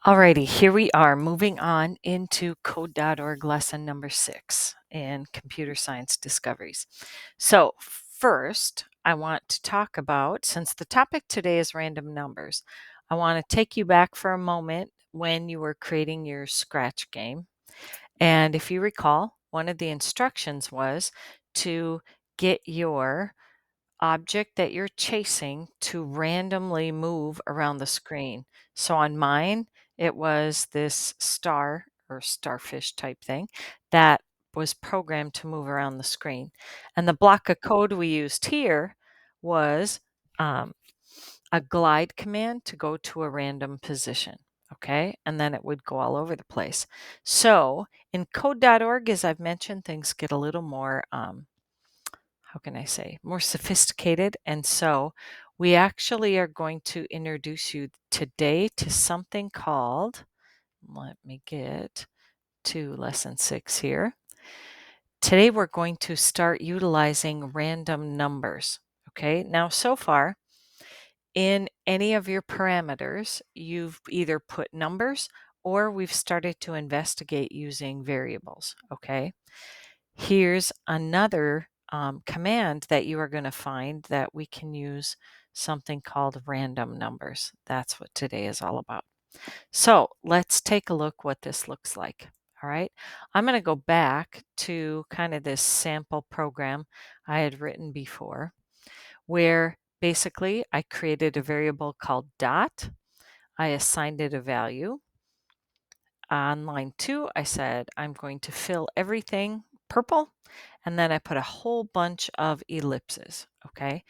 Alrighty, here we are moving on into code.org lesson number 6 in computer science discoveries. So first, I want to talk about, since the topic today is random numbers, I want to take you back for a moment when you were creating your Scratch game. And if you recall, one of the instructions was to get your object that you're chasing to randomly move around the screen. So on mine, it was this star or starfish type thing that was programmed to move around the screen. And the block of code we used here was um, a glide command to go to a random position. Okay, and then it would go all over the place. So in code.org, as I've mentioned, things get a little more how can I say, more sophisticated. And so we actually are going to introduce you today to something called, let me get to lesson 6 here. Today we're going to start utilizing random numbers. Okay, now so far in any of your parameters, you've either put numbers or we've started to investigate using variables. Okay. Here's another command that you are going to find that we can use something called random numbers. That's what today is all about. So let's take a look what this looks like. All right. I'm going to go back to kind of this sample program I had written before where basically I created a variable called dot. I assigned it a value. On line 2, I said I'm going to fill everything purple, and then I put a whole bunch of ellipses, okay?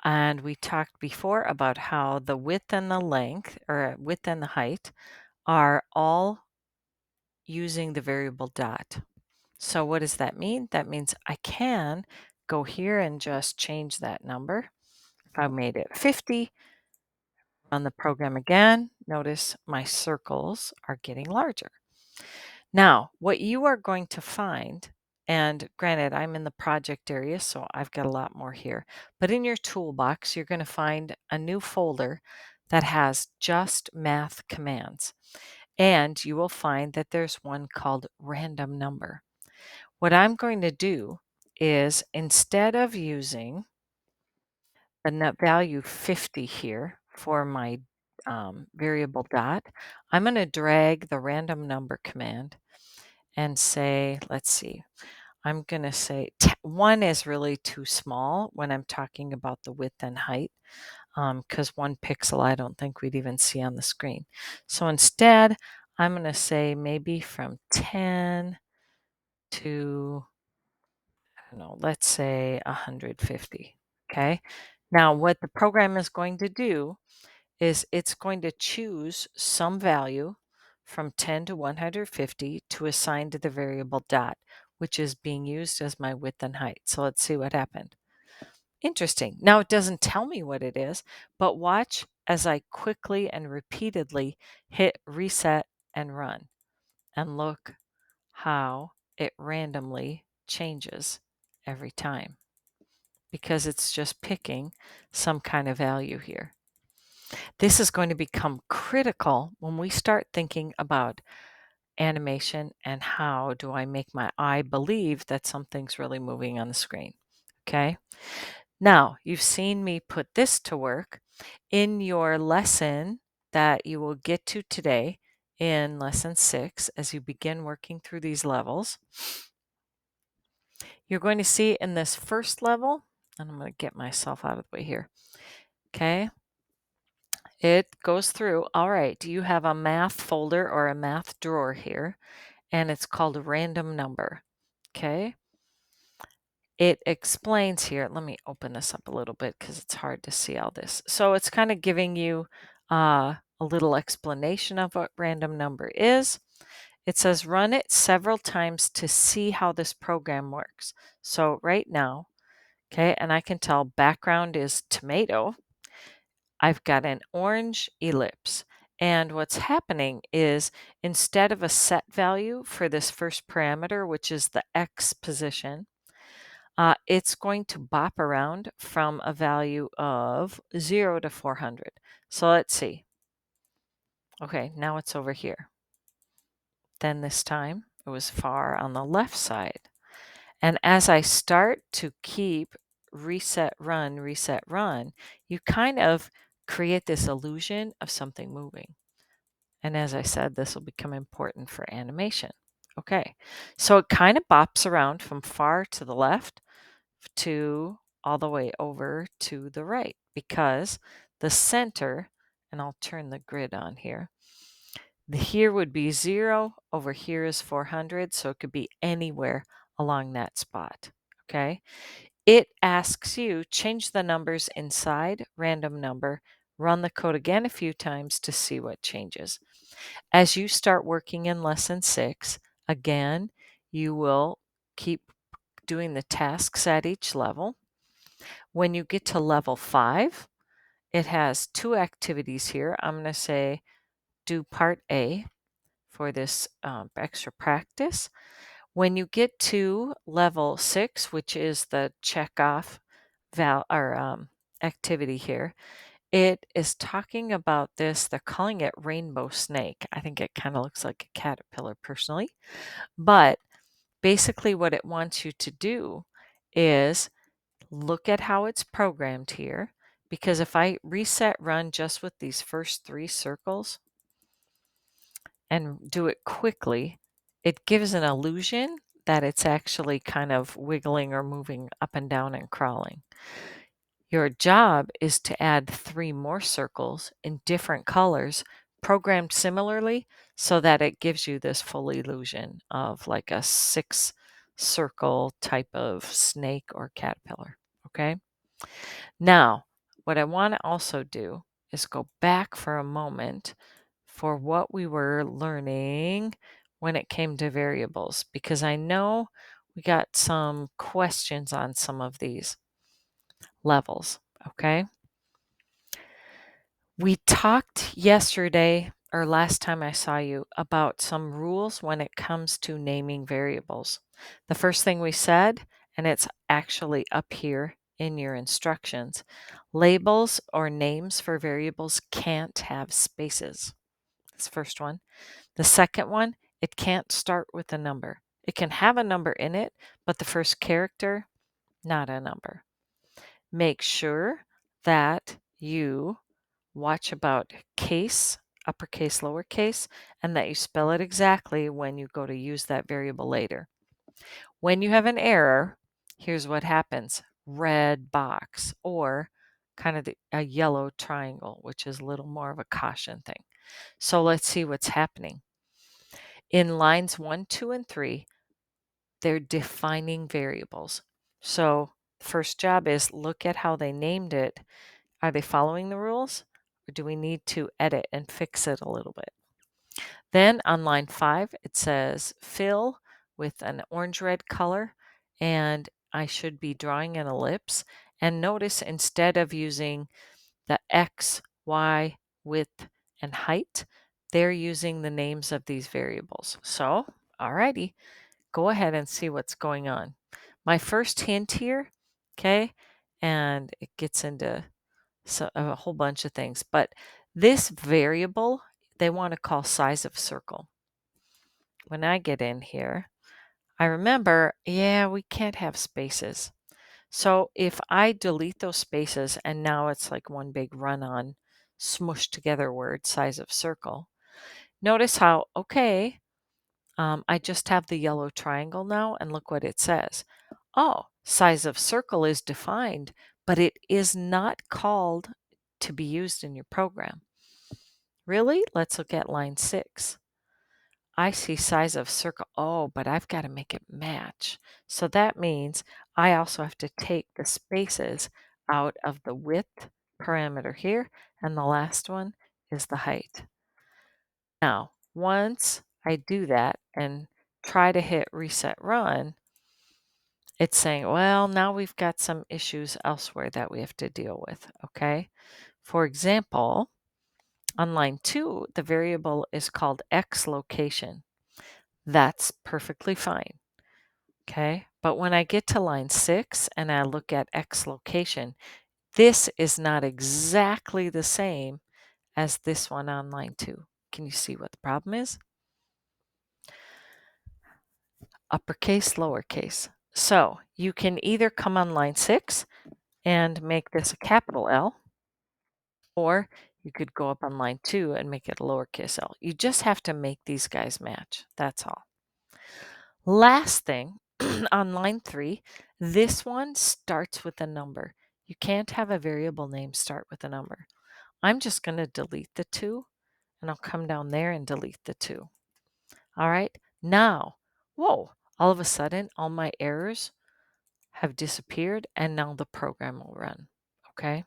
And we talked before about how the width and the length, or width and the height, are all using the variable dot. So what does that mean? That means I can go here and just change that number. If I made it 50, run the program again, notice my circles are getting larger. Now, what you are going to find, and granted, I'm in the project area, so I've got a lot more here, but in your toolbox, you're going to find a new folder that has just math commands. And you will find that there's one called random number. What I'm going to do is instead of using the net value 50 here for my variable dot, I'm going to drag the random number command and say, let's see, I'm going to say 1 is really too small when I'm talking about the width and height because 1 pixel I don't think we'd even see on the screen. So instead, I'm going to say maybe from 10 to, I don't know, let's say 150. Okay. Now, what the program is going to do is it's going to choose some value from 10 to 150 to assign to the variable dot, which is being used as my width and height. So let's see what happened. Interesting. Now it doesn't tell me what it is, but watch as I quickly and repeatedly hit reset and run. And look how it randomly changes every time because it's just picking some kind of value here. This is going to become critical when we start thinking about animation and how do I make my eye believe that something's really moving on the screen. Okay. Now, you've seen me put this to work in your lesson that you will get to today in lesson 6 as you begin working through these levels. You're going to see in this first level, and I'm going to get myself out of the way here. Okay. It goes through, all right, you have a math folder or a math drawer here, and it's called a random number. Okay. It explains here, let me open this up a little bit because it's hard to see all this. So it's kind of giving you a little explanation of what random number is. It says run it several times to see how this program works. So right now, okay, and I can tell background is tomato. I've got an orange ellipse. And what's happening is instead of a set value for this first parameter, which is the X position, it's going to bop around from a value of 0 to 400. So let's see. Okay, now it's over here. Then this time it was far on the left side. And as I start to keep reset, run, you kind of create this illusion of something moving. And as I said, this will become important for animation. Okay, so it kind of bops around from far to the left to all the way over to the right because the center, and I'll turn the grid on here, here would be 0, over here is 400, so it could be anywhere along that spot. Okay, it asks you change the numbers inside random number, run the code again a few times to see what changes. As you start working in lesson 6, again, you will keep doing the tasks at each level. When you get to level 5, it has 2 activities here. I'm going to say do part A for this extra practice. When you get to level 6, which is the check off activity here, it is talking about this. They're calling it rainbow snake. I think it kind of looks like a caterpillar personally. But basically what it wants you to do is look at how it's programmed here. Because if I reset run just with these first 3 circles and do it quickly, it gives an illusion that it's actually kind of wiggling or moving up and down and crawling. Your job is to add 3 more circles in different colors, programmed similarly, so that it gives you this full illusion of like a 6 circle type of snake or caterpillar. Okay. Now, what I want to also do is go back for a moment for what we were learning when it came to variables, because I know we got some questions on some of these levels. Okay. We talked yesterday or last time I saw you about some rules when it comes to naming variables. The first thing we said, and it's actually up here in your instructions, labels or names for variables can't have spaces. That's the first one. The second one, it can't start with a number. It can have a number in it, but the first character, not a number. Make sure that you watch about case, uppercase, lowercase, and that you spell it exactly when you go to use that variable later. When you have an error, here's what happens. Red box or kind of a yellow triangle, which is a little more of a caution thing. So let's see what's happening. In lines 1, 2, and 3, they're defining variables. So first job is look at how they named it. Are they following the rules? Or do we need to edit and fix it a little bit? Then on line 5, it says fill with an orange-red color, and I should be drawing an ellipse. And notice instead of using the X, Y, width, and height, they're using the names of these variables. So, alrighty, go ahead and see what's going on. My first hint here, okay, and it gets into a whole bunch of things, but this variable they want to call size of circle. When I get in here, I remember, yeah, we can't have spaces. So if I delete those spaces and now it's like one big run-on smushed together word, size of circle, notice how, okay, I just have the yellow triangle now and look what it says. Oh, size of circle is defined, but it is not called to be used in your program. Really? Let's look at line 6. I see size of circle. Oh, but I've got to make it match. So that means I also have to take the spaces out of the width parameter here, and the last one is the height. Now, once I do that and try to hit reset run, it's saying, well, now we've got some issues elsewhere that we have to deal with, okay? For example, on line 2, the variable is called X location. That's perfectly fine, okay? But when I get to line 6 and I look at X location, this is not exactly the same as this one on line 2. Can you see what the problem is? Uppercase, lowercase. So you can either come on line 6 and make this a capital L, or you could go up on line 2 and make it a lowercase l. You just have to make these guys match. That's all. Last thing, on line 3, this one starts with a number. You can't have a variable name start with a number. I'm just going to delete the 2, and I'll come down there and delete the 2. All right, now, whoa, all of a sudden, all my errors have disappeared, and now the program will run. Okay,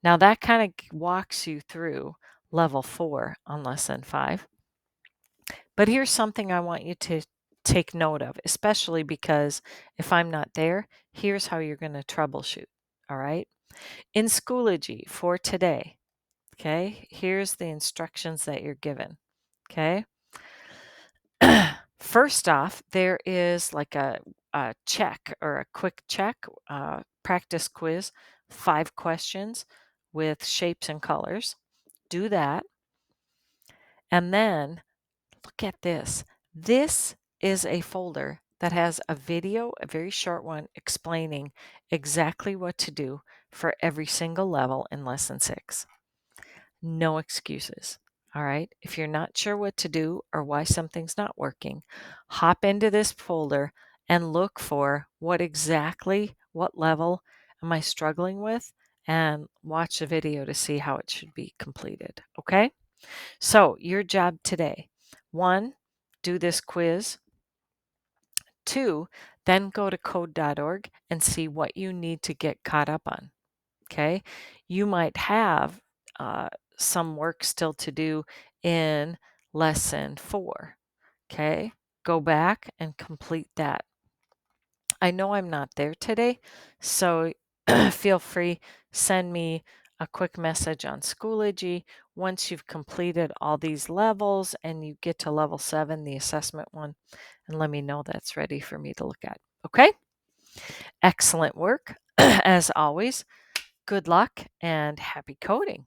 now that kind of walks you through level 4 on lesson 5. But here's something I want you to take note of, especially because if I'm not there, here's how you're going to troubleshoot. All right, in Schoology for today, okay, here's the instructions that you're given. Okay. First off, there is like a check or a quick check, practice quiz, 5 questions with shapes and colors. Do that. And then look at this. This is a folder that has a video, a very short one, explaining exactly what to do for every single level in lesson 6. No excuses. All right. If you're not sure what to do or why something's not working, hop into this folder and look for what level am I struggling with, and watch the video to see how it should be completed. Okay. So your job today, 1, do this quiz. 2, then go to code.org and see what you need to get caught up on. Okay. You might have some work still to do in lesson 4. Okay. Go back and complete that. I know I'm not there today, so feel free, send me a quick message on Schoology once you've completed all these levels and you get to level 7, the assessment one, and let me know that's ready for me to look at. Okay? Excellent work. As always, good luck and happy coding.